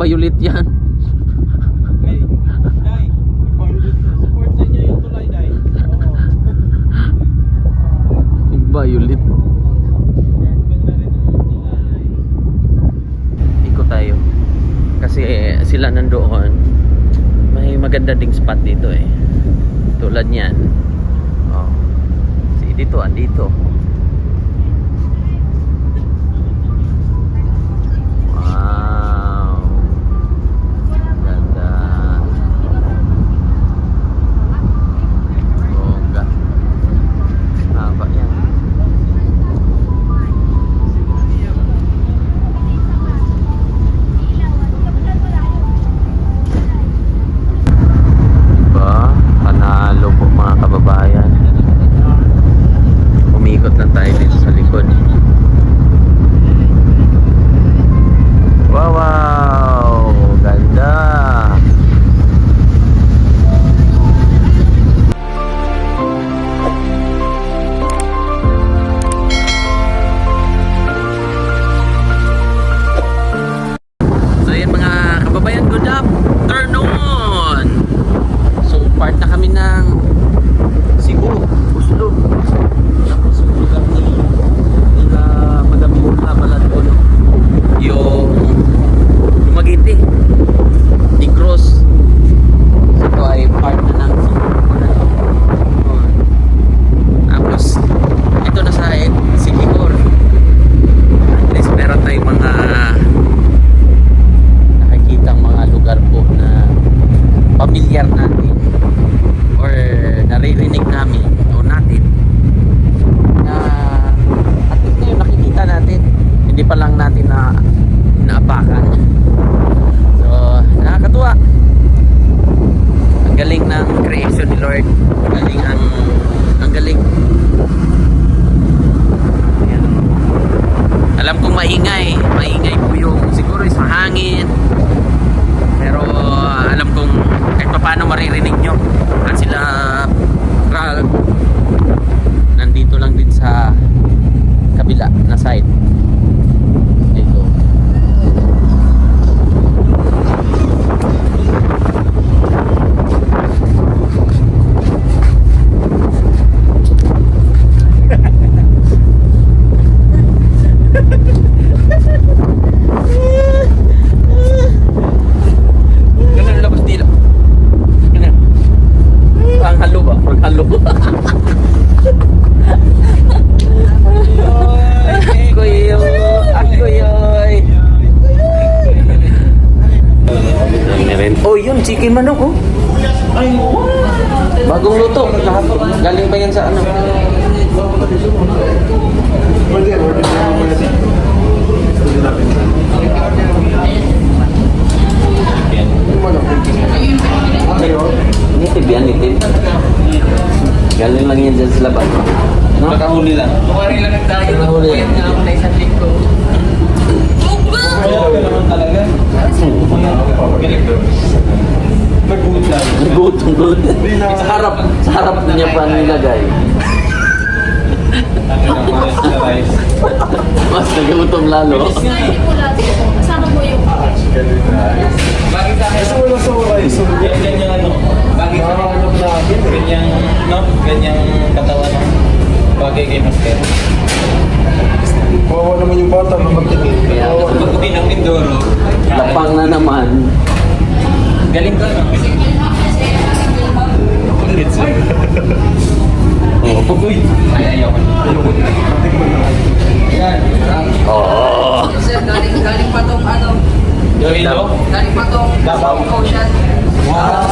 violet yan. Ay, Day. Support sa inyo yung tulay, Day. Oo. Violet. Ganda rin ang tulay. Ikot tayo. Kasi sila nandoon. May maganda ding spot dito eh. Tulad niyan. Oh. Si dito, andito. Wow. Ganda. Bongga. Haba yan. Diba? Panalo po mga kababayan. Umikot lang tayo dito sa likod. Wow, wow! Ganda! So yan mga kababayan, good up! Turn on! So part na kami ng Cebu, Oslo. Tapos yung lugar nila Madam Mona Baladon, yung Dumaguete, Negros. So ito ay part na ng Cebu. Tapos ito na sa Sigigor. At least meron tayong mga nakikitang mga lugar po na pamilyar natin or naririnig namin o natin na at least ngayon nakikita natin, hindi pa lang natin na naapakan. So nakakatuwa, ang galing ng creation ni Lord, ang galing. Ayan. Alam kong maingay po yung siguro sa hangin, pero alam kong kahit paano maririnig nyo at sila Ralph nandito lang din sa kabila na side. Ito. Ganun labas dito. Ganun. Ang halo ba? Ang halo. Kuyoy. Oh, yun, chicken manok oh. Bagong luto. Galing pa yan sa ano? Nitib yan, nitib. Galing lang yan dyan sa labas. No? Nakahuli lang. Kumari lang tayo. Nakahuli. Puyat nga ako na isang linggo. Ayaw ka naman talaga. Nagbutan. Gutom doon. Sa harap niya pa nilagay. Mas nagutom lalo. Kasama mo yung Bakit sa akin? Wala sa rice. Ganyan ano. Bakit sa akin? Ganyang, no? Ganyang katawan. Bagay kay Master. Kawawa naman yung bata na magtingin. Pagbuti ng Mindoro. Lapang na naman. Galing ka, no? Kulit siya. Oh. Uy! Ay, ayaw ko. Ayan. Oh. Sir, galing pa tong ano, Yung ilo? galing pa tong Davao. Ocean. Wow!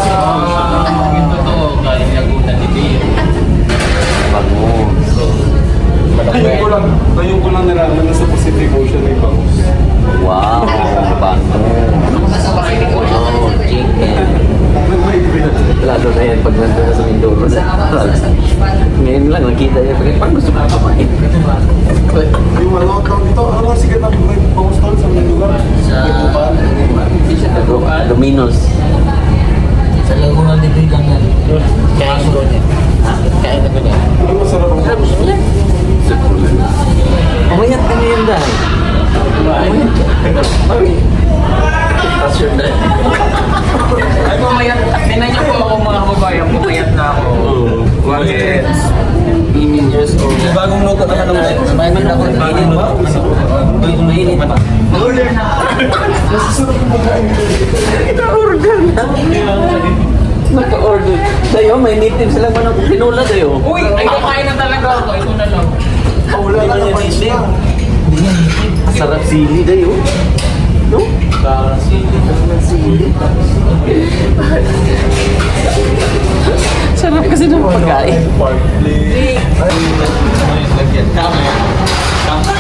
Yung totoo, galing Laguna ni Bill. Bangus. Ngayon ko lang nalaman na sa Pacific Ocean ay bangus. Wow. Bangus. Nasa bahay ko. Oh, chicken. Lalo na yan pag nandun na sa Mindoro. Sa fish pan. Ngayon lang nakita niya. Pag gusto mo kumain. Yung ano, ito, ano sikat na bangus tol sa mga lugar? Sa Dominos. Sa Laguna ni Bill lang yan. Kain ko niya. Kain na ko niya. Ano masarap ang bangus? Umayat ka ngayon dahil. Umayat ka. years old. Bagong luto naman ng tayo. Bayan din ako. Bagong luto. Mainit pa. Naka-order. Sa'yo, may native sila man ang pinula sa'yo. Uy! Ay, kumain na talaga ako. Ito na lang. Wala na naman siya. Sarap sili kayo. No? Sarap kasi ng pagkain. Partly. Tama yan. Tama.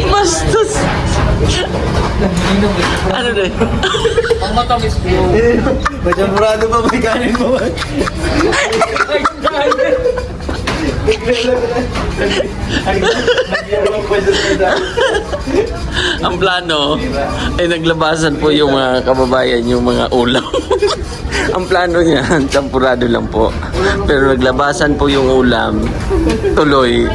Bastos! Ano na yun? Ang matamis ko. Madyamurado pa may kanin mo. Ang plano ay naglabasan po yung mga kababayan, yung mga ulam. Ang plano niya, champurado lang po. Pero naglabasan po yung ulam, tuloy.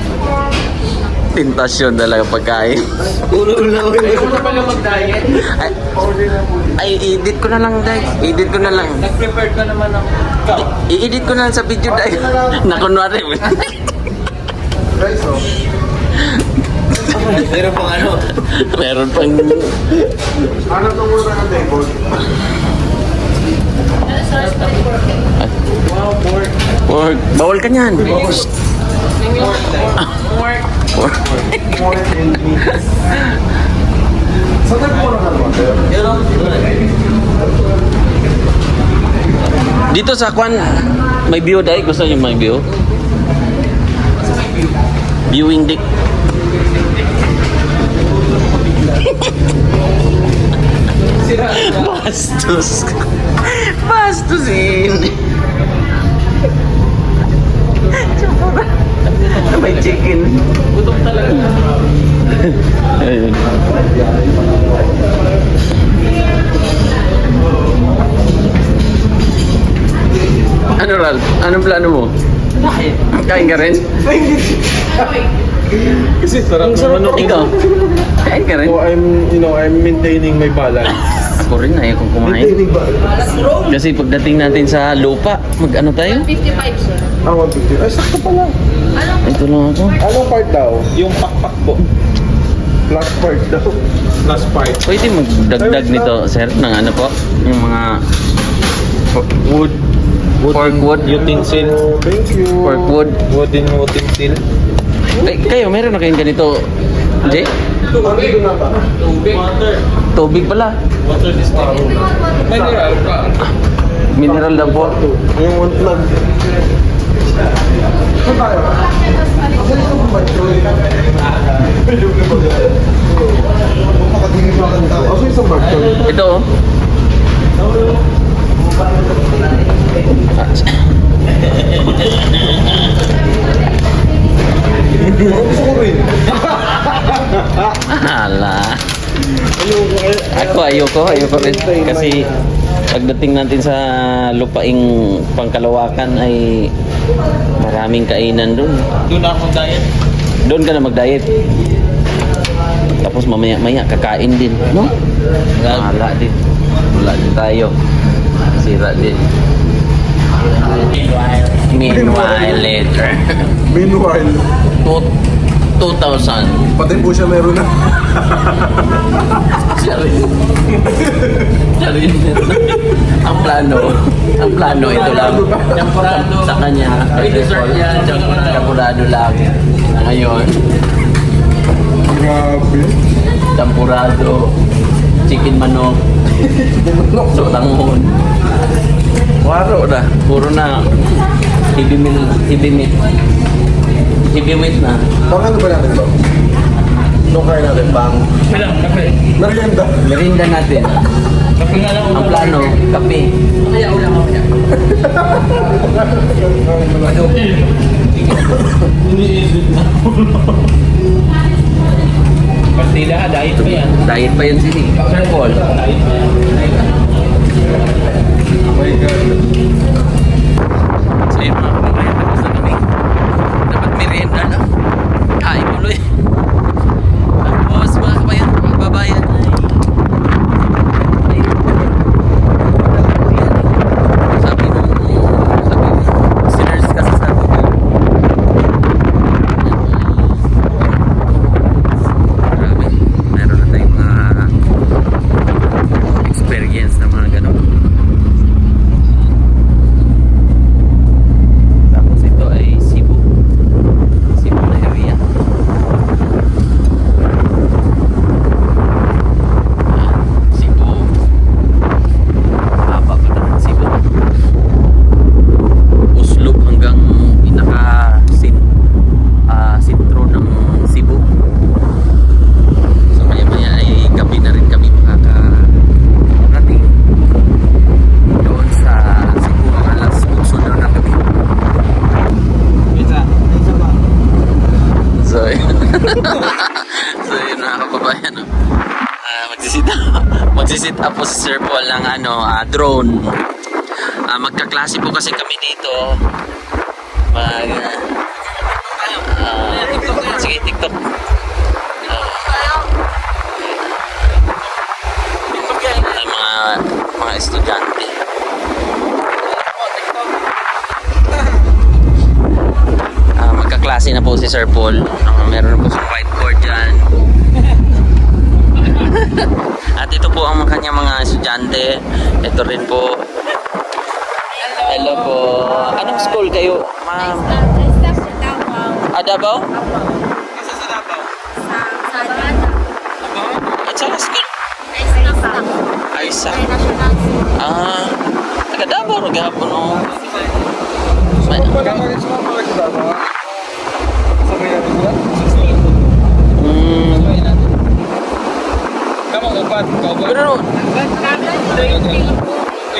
Tentasyon talaga pagkain. Ayaw mo na pala mag-diet. Ay, edit ko na lang, Day. Edit ko na lang. Nag-prepare ka naman ng cup. I-edit ko na lang sa video, Day. Na kunwari. Guys, oh. Meron pang ano. Meron pang... Hanap na muna ng table. Wow, pork. Pork. Bawal ka niyan. Pork. More in meat. Saan tayo po na naman? Dito sa Kwan, may view, Day. Gusto niyo may view? Viewing deck. Bastos. Bastusin. May chicken. Gutom talaga. Ayun. Ano, Ralph? Anong plano mo? Kain ka rin? Kasi sarap naman ako. Ikaw? Kain ka rin? So I'm maintaining my balance. Ako rin, ayaw kong kumain. Maintaining balance. Kasi pagdating natin sa lupa, mag-ano tayo? 55, sir. 150. Ay, sakto pala. Ito lang ako. Anong part daw? Yung pakpak po. Last part daw. Last part. Pwede magdagdag nito, sir, ng ano po? Yung mga wood, pork wood, Utensil. Oh, thank you. pork wood. Wooden utensil. Kayo, meron na kayong ganito, Jay? Tubig na ba? Tubig. Water. Tubig pala. Water distribution. Mineral pa. Mineral na po. Yung one plug. Saan tayo? Asan yung battery? Makakatingin pa kang tao. Asan yung battery? Ito, oh. Gusto ko rin. Hala. Ayoko rin. Kasi pagdating natin sa lupaing pangkalawakan ay maraming kainan doon. Doon ako diet. Doon ka na mag-diet. Tapos mamaya kakain din, no? Wala din. Wala din tayo. Sira din. Meanwhile later. Meanwhile, 2,000. pati po siya meron na. Siya rin. Ang plano ito lang. Sa kanya. May dessert yan. Champurado lang. Ngayon, Grabe. champurado, chicken manok, sotanghon. Waro na. Puro na heavy meat. Heavyweight na. Pang ano ba natin ito? Nung kaya natin, pang Kape. merienda. Merinda natin. Kape nga lang. Ang plano, kape. Kaya ulam ako yan. Iniisip na. Partida, diet pa yan. Diet pa yan sini. Sir Paul. Diet pa yan. Oh my God. So yun mga kababayan, tapos na kami. Dapat merienda na. Kain tuloy. Tapos mga kababayan ay Nag-sit up po si Sir Paul ng drone. Magkaklase po kasi kami dito. Sige, TikTok. Mga estudyante. Magkaklase na po si Sir Paul. Meron na po siyang whiteboard dyan. At ito po ang kanyang mga estudyante. Ito rin po. Hello po. Anong school kayo, ma'am? Davao? At saan school? Aisa. Taga Davao ro gihapon no. Pagkamalit sa mga pagkakita ba? Sabay natin sila?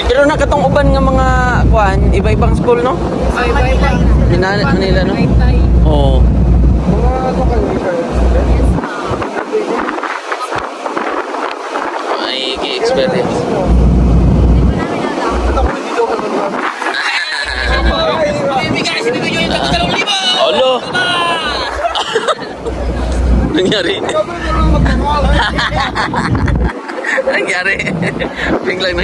Pero nakatong uban nga mga kuan, iba-ibang school no? Hinana nila no? Oo. Mga ano kayo? Ay, experience. Ako hindi daw ka naman. Olo. Nangyari. Nangyari. Biglang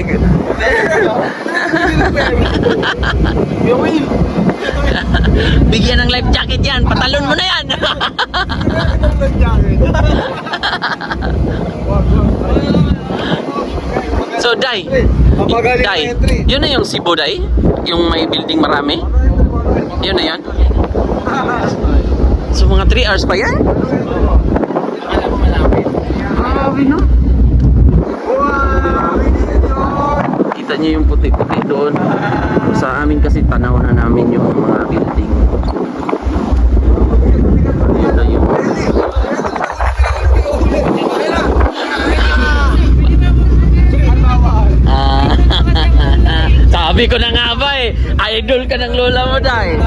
Bigyan ng life jacket yan. Patalon mo na yan. So, Day. Day. Yun na yung Cebu, Day? Yung may building marami? Yun na yun? So, mga 3 hours pa yan? Grabe, no? Kita niyo yung puti-puti doon. Sa amin kasi tanaw na namin yung mga building. Yun na yung... Sabi ko na nga ba eh, idol ka ng lola mo, Day.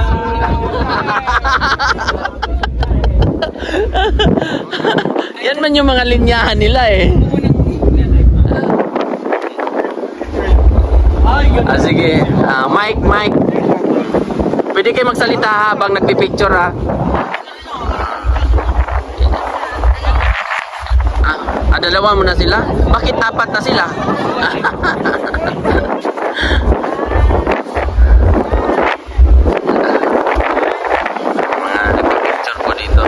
Yan man yung mga linyahan nila eh. Sige, Mike. Pwede kayo magsalita habang nagpipicture ha. Dalawa mo na sila? Bakit apat na sila? Mga nagpipicture po dito.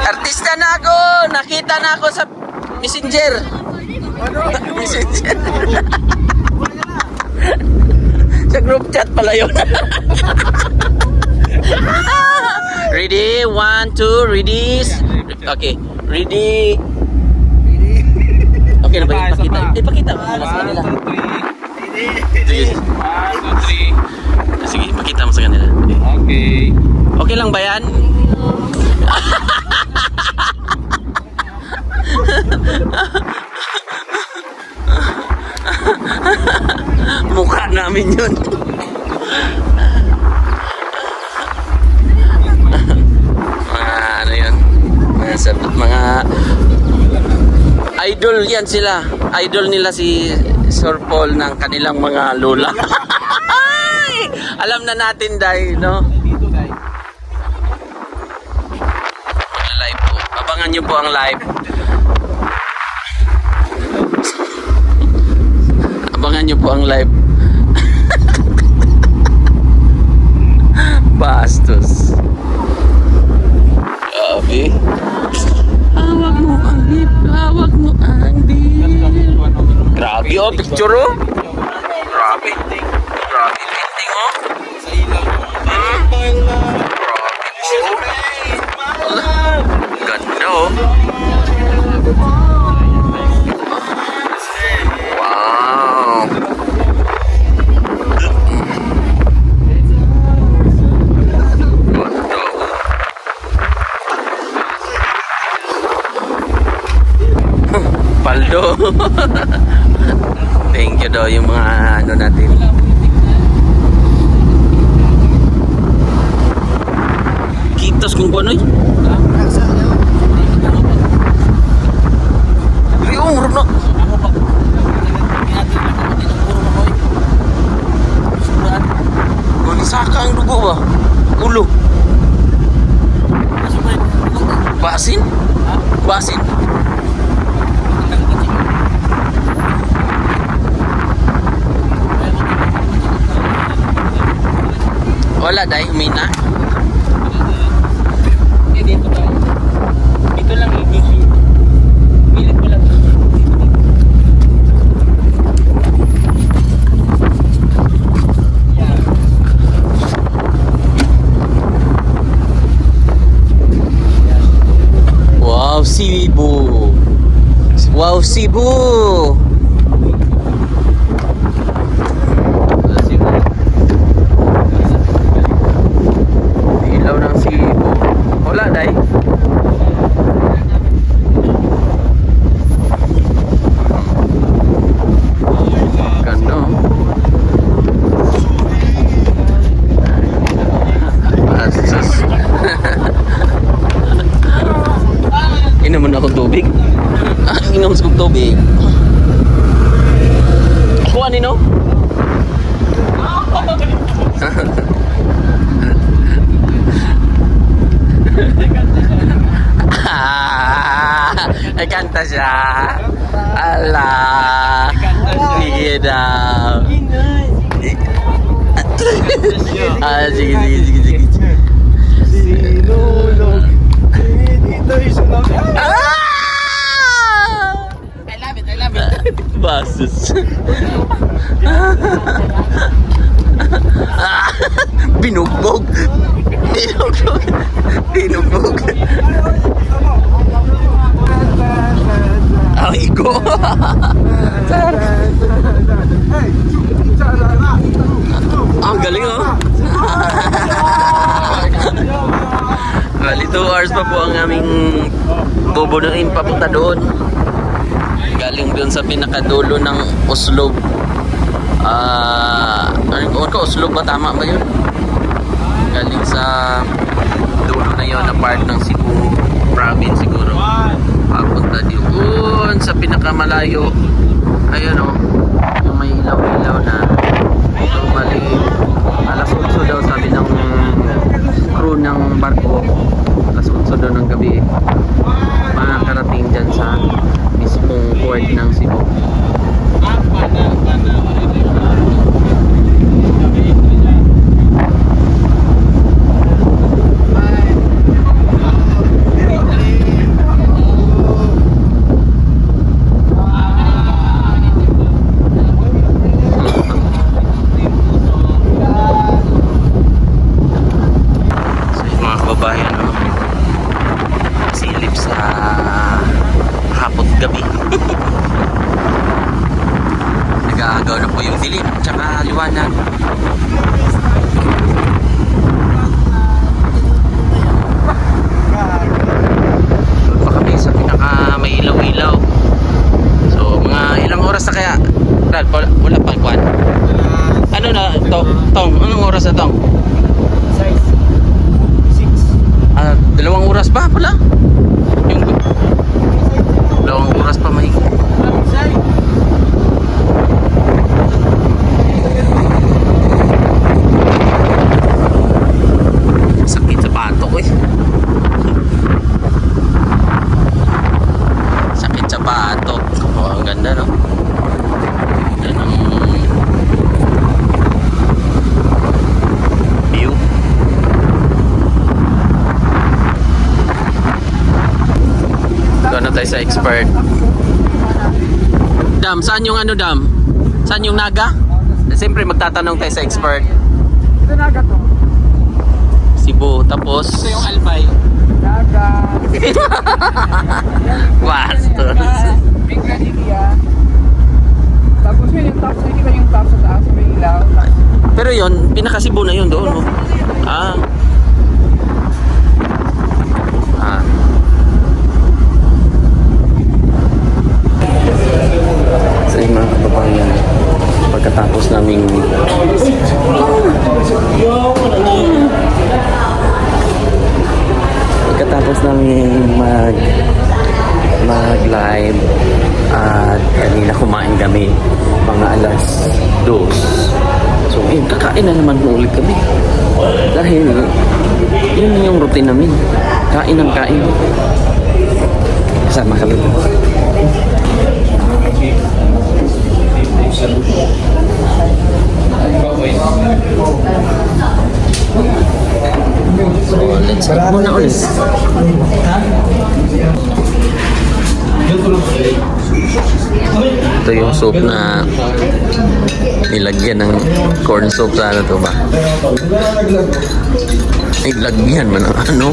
Artista na ako! Nakita na ako sa Messenger. Messenger. Sa group chat pala yun. Ready? 1, 2, ready? Okay. Ready? Okay na ba yun? Ipakita mo muna sa kanila. Sige. 1, 2, 3. Sige, ipakita mo sa kanila. Okay. Okay lang ba yan? Mukha namin yun. Mga idol yan sila. Idol nila si Sir Paul ng kanilang mga lola. Alam na natin dahil, no? Live po. Abangan nyo po ang live. Abangan nyo po ang live. Bastos. Grabe. Hawak mo ang dip. Hawak mo ang dip. Grabe oh, picture oh. Grabe. Grabe painting oh. Sa ilaw. Ganda oh. Wow. Paldo. Thank you daw yung mga ano natin. Kitos kung ano yun. Wala dahil humina. Hindi, dito ba? Dito lang, pilit mo lang. Wow, Cebu! Wow, Cebu! Ilaw ng Cebu. Wala, day. Ganda, oh. Asus. Inom mo na akong tubig. Inom sa akong tubig. Ako ano? Ay kanta siya. Ala. Sige daw. Sige. Sinulog. Dito'y sunod. I love it. Basus. Binugbog. Igo. Ang galing, oh. Bali 2 hours pa po ang aming bubunuin papunta doon. Galing doon sa pinakadulo ng Oslob. Oslob ba? Tama ba yun? Galing sa dulo na yun na part ng Cebu province siguro. Papunta doon sa pinakamalayo. Ayun, oh. Yung may ilaw-ilaw na. So, bali alas 8 daw sabi ng crew ng barko. Alas 8 daw ng gabi makakarating dyan sa mismong port ng Cebu. Babayan, no? Silip sa hapot gabi. Nag-aagaw na po yung dilim tsaka liwanag. Doon pa kami sa pinaka may ilaw-ilaw. So mga ilang oras na kaya? Brad, wala pang kwan. Ano na Tong? Anong oras na Tong? 2 oras pa pala. Yung 2 oras pa mahigit. Sakit sa batok, eh. Sakit sa batok. Oh, ang ganda, no? Yan ang view. Doon na tayo sa expert. Dam, saan yung ano, Dam? Saan yung naga? Siyempre magtatanong tayo sa expert. Ito naga to. Cebu, tapos Ito yung Albay. Naga. Bastos. Big Grandia. Tapos yun yung top. Nakikita yung top sa taas. May ilaw. Pero yun, pinaka Cebu na yun doon, no? Ah. So yung mga kababayan, pagkatapos naming mag-live at kanina kumain kami mga alas 2. So yun, kakain na naman po ulit kami dahil yun yung routine namin, kain ng kain. Kasama kami. Onis. Ito yung soup na nilagyan ng corn soup sa ano to ba? Ilagyan man ng ano?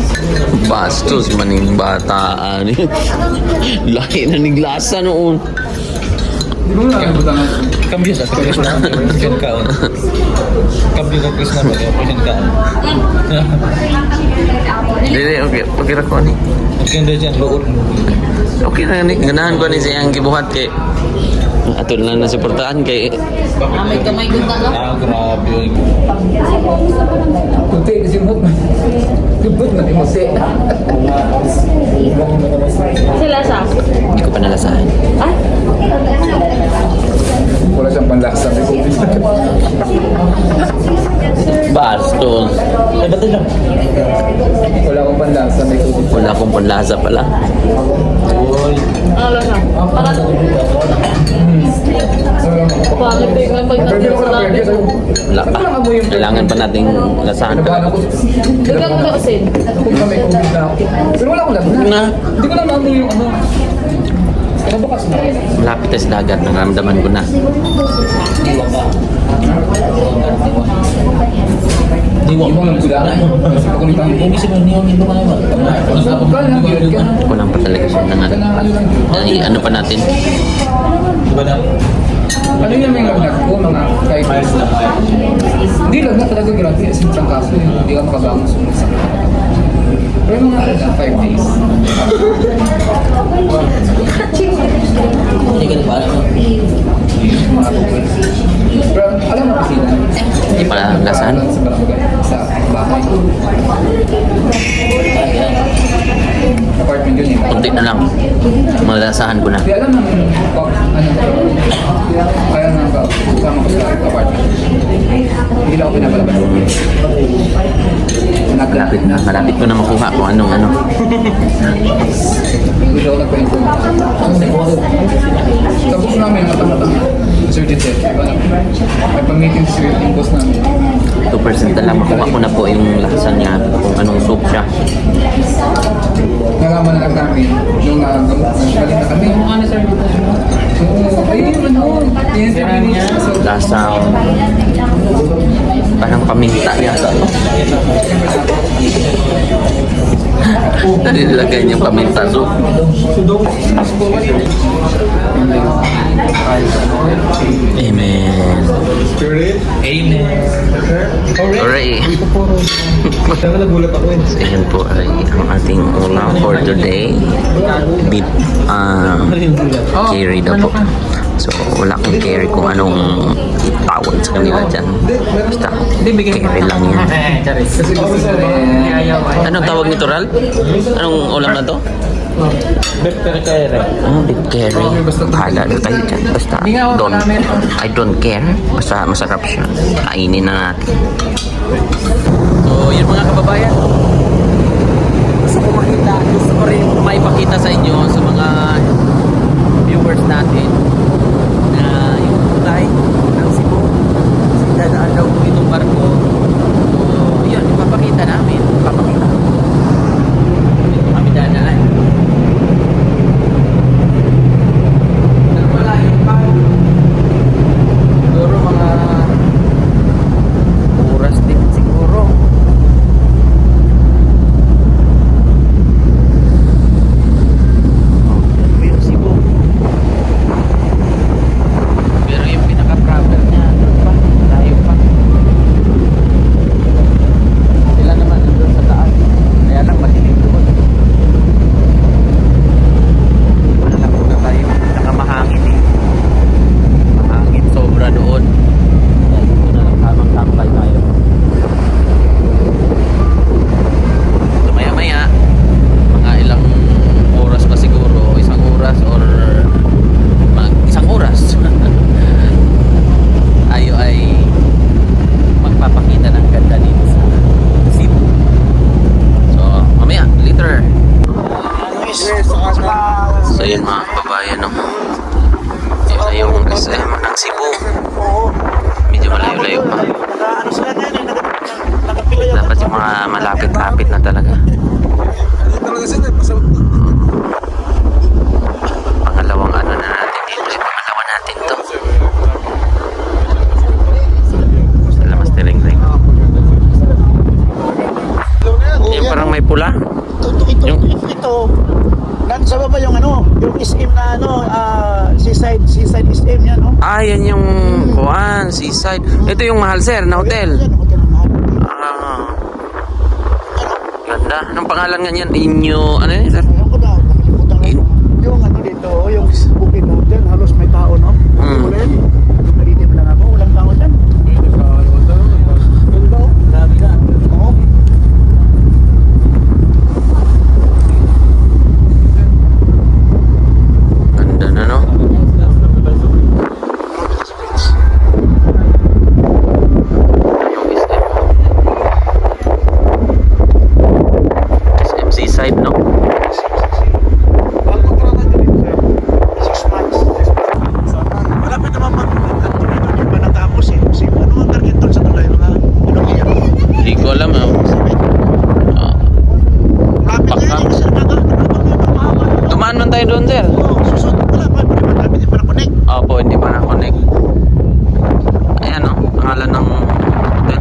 Bastos man yung bataan. Laki na niglasa noon. Cambio sa Chris na. Yan kaon. Cambio sa Chris na ba? Yan kaon. Dili, okay ra ko ni. Okay na dyan. Luod. Okay na ni. Ganahan ko ni siyang gibuhat kay ato na lang nasuportahan kay May kamay doon ka lang. Grabe. Kunti kasi mo. Gubot na mo si. Sila sa? hindi ko pa nalasahan. Ay, Wala siyang panlasa. May COVID. Bastos. Ay, ba't lang? Wala akong panlasa. May COVID. Wala akong panlasa pala. ano lang sa? Para pangit yung pag Pwede ako na pwede. Wala pa. Kailangan pa nating lasahan Nabahan pa. ako. bigyan ko kasi. Kung na may COVID na ako. Pero wala akong labahan. Na, Hindi ko na maamoy yung ano. Ano bukas na? malapit na sa dagat. Nararamdaman ko na. Iwan lang sila. Kasi ako nitang Kung kasi mo niyo nito ka naman. Kulang pa talaga siya ng ano. Ay, ano pa natin? Diba na? Ano yung mga lagnat ko? Mga kahit hindi lagnat talaga grabe. As in, isang kaso hindi ka makabangon sa isang pero mga 5 days. Hindi ka na pala. Mga tubig. Pero alam mo kasi na. Hindi pa lasahan. Sa barangay. Sa bahay. Apartment yun eh. Kunti na lang. Malasahan ko na. Hindi alam naman kaya nga ba kasama ko sa apartment. Hindi lang ako pinapalabas. Malapit na. Malapit ko na makuha kung anong ano. Hindi ako nagpa-inform. Tapos namin matang-matang. Sir Dieter. May pang-meeting si yung boss namin. 2% na lang makuha ko na po yung lasa niya kung anong soup siya. Nalaman na lang namin nung nagaling na kami. Ano sir? Ayun, ano? I-interview niya. Lasa parang paminta yata. No? Nilagay niya paminta soup. Amen. Amen. Alright. Saan nagulat ako eh? Ayan po ay ang ating ulam for today. Beef curry daw po. So wala akong carry kung anong tawag sa kanila dyan. Basta carry lang yan. Kasi gusto sa Anong tawag nito, Ral? Anong ulam na to? Beef kere. Beef curry. Bahala na kayo dyan. Basta I don't care. Basta masarap siya. Kainin na natin. So yun mga kababayan. Gusto ko rin maipakita sa inyo sa mga viewers natin na yung tulay ng Cebu. Dadaan daw po itong barko. So yun, ipapakita namin. Ipapakita. Dito kami dadaan. Wala yung pang siguro mga oras din siguro. Yung Cebu. Pero yung pinaka-problem pula? Ito, nasa baba yung yung SM na seaside SM yan, no? Ah, yan yung kuan, seaside. Ito yung mahal sir na hotel. Yan, hotel na mahal. Ah. Ganda. Anong pangalan nga yan? Inyo, ano yun sir? Ayun ko na, nakalimutan na. Yung dito, yung bukid na dyan, halos may tao, no? Ulit. Naritim lang ako, walang tao dyan. Ganda, oh. Grabe na. Oo. Ganda na no? SM Seaside no? Bago pa natin dito, sir. 6 months. Malapit naman dito, di ba natapos eh. Kasi ano ang target doon sa tulay? Mga ilang iyan? Hindi ko alam ah. Ah. Lapit na yun, sir. Tumaan man tayo doon sir. Susunod pala, hindi pa na-connect. Opo, hindi pa na-connect. Ayan no? Pangalan ng hotel.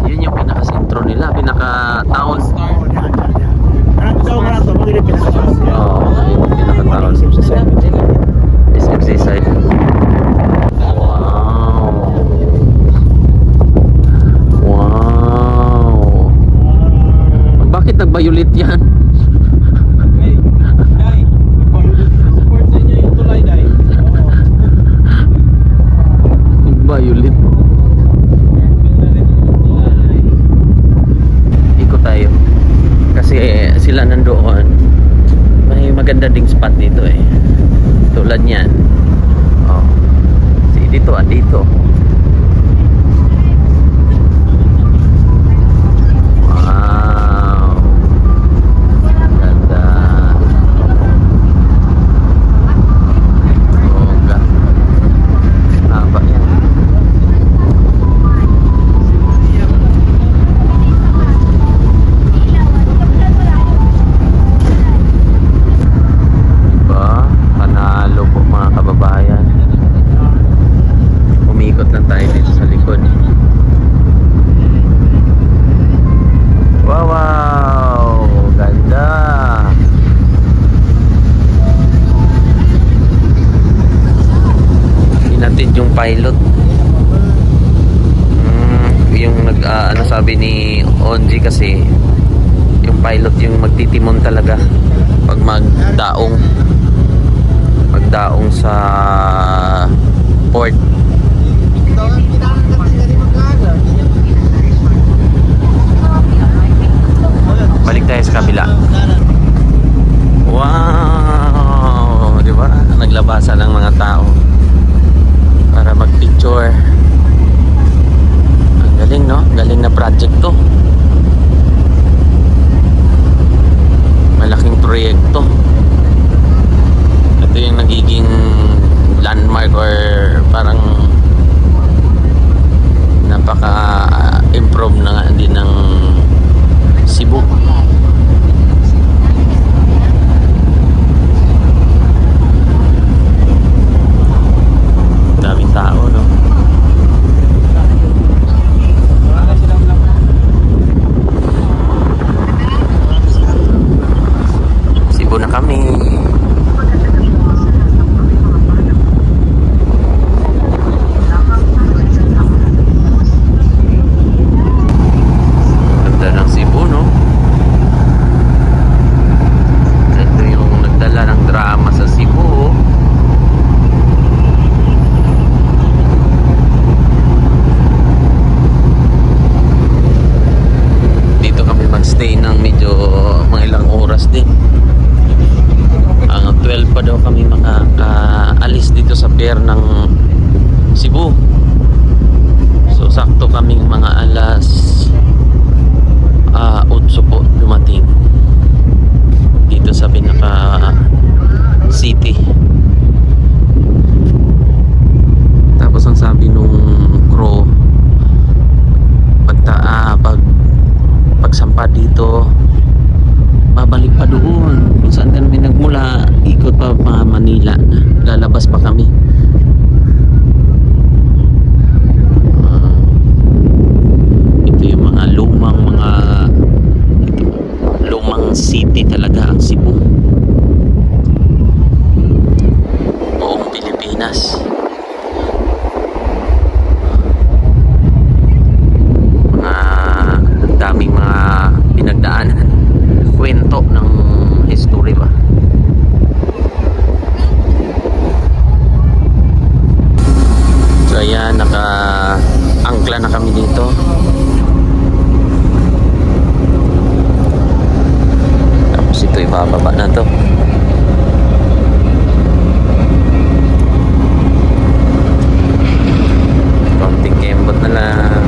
Yun yung pinaka-sentro nila, pinaka-town. Anong tawag na ito? Magiging pinakataas. Oo, pinaka-town. SM Seaside. Wow. Wow. Bakit nag-violet yan? Support sa inyo yung tulay, Day. Violet. Ikot tayo. Kasi sila nandoon. May maganda ding spot dito eh. Tulad niyan. Oh. Dito dito. Wow. Ganda. Bongga. Haba yan. Diba? Panalo po mga kababayan. Umikot lang tayo dito sa likod. Wow, wow. Ganda. Hinatid yung pilot. Yung ano sabi ni Onji kasi yung pilot yung magtitimon talaga pag magdaong sa port. Balik tayo sa kabila. Wow, di ba? Naglabasan ng mga tao para magpicture. Ang galing, no? Galing na project to. Malaking proyekto. Ito yung nagiging landmark or parang napaka-improve na nga din ng Cebu. Daming tao, no? Cebu na kami. Ganda ng Cebu, no? Ito yung nagdala ng drama sa Cebu. Dito kami magstay ng medyo mga ilang oras din. 12 pa daw kami makakaalis dito sa pier ng Cebu. So sakto kaming mga alas 8 po dumating dito sa pinaka city. Tapos ang sabi nung crew pagsampa dito babalik pa doon kung saan kami nagmula, ikot pa Manila, lalabas pa kami. Pilipinas. Daming mga pinagdaanan, kwento ng history ba. So ayan, naka-angkla na kami dito. Tapos ito ibababa na to. Konting kembot na lang.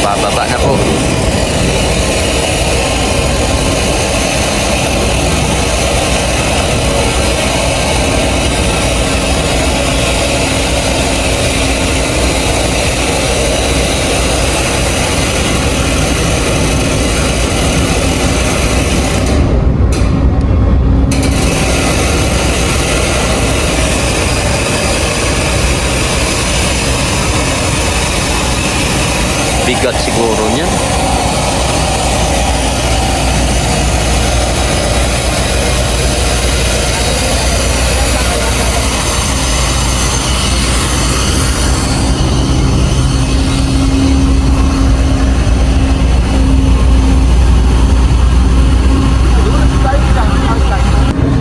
Bababa na po. Bigat siguro niya.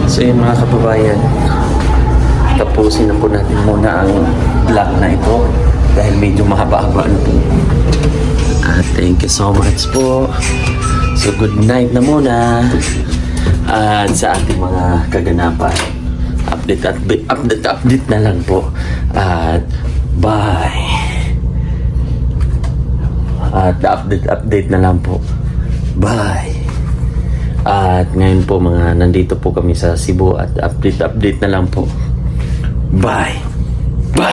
So yun mga kababayan, tapusin na po natin muna ang vlog na ito dahil medyo mahaba-haba na po. Thank you so much po. So good night na muna. At sa ating mga kaganapan, update na lang po. At bye. At update na lang po. Bye. At ngayon po nandito po kami sa Cebu at update na lang po. Bye.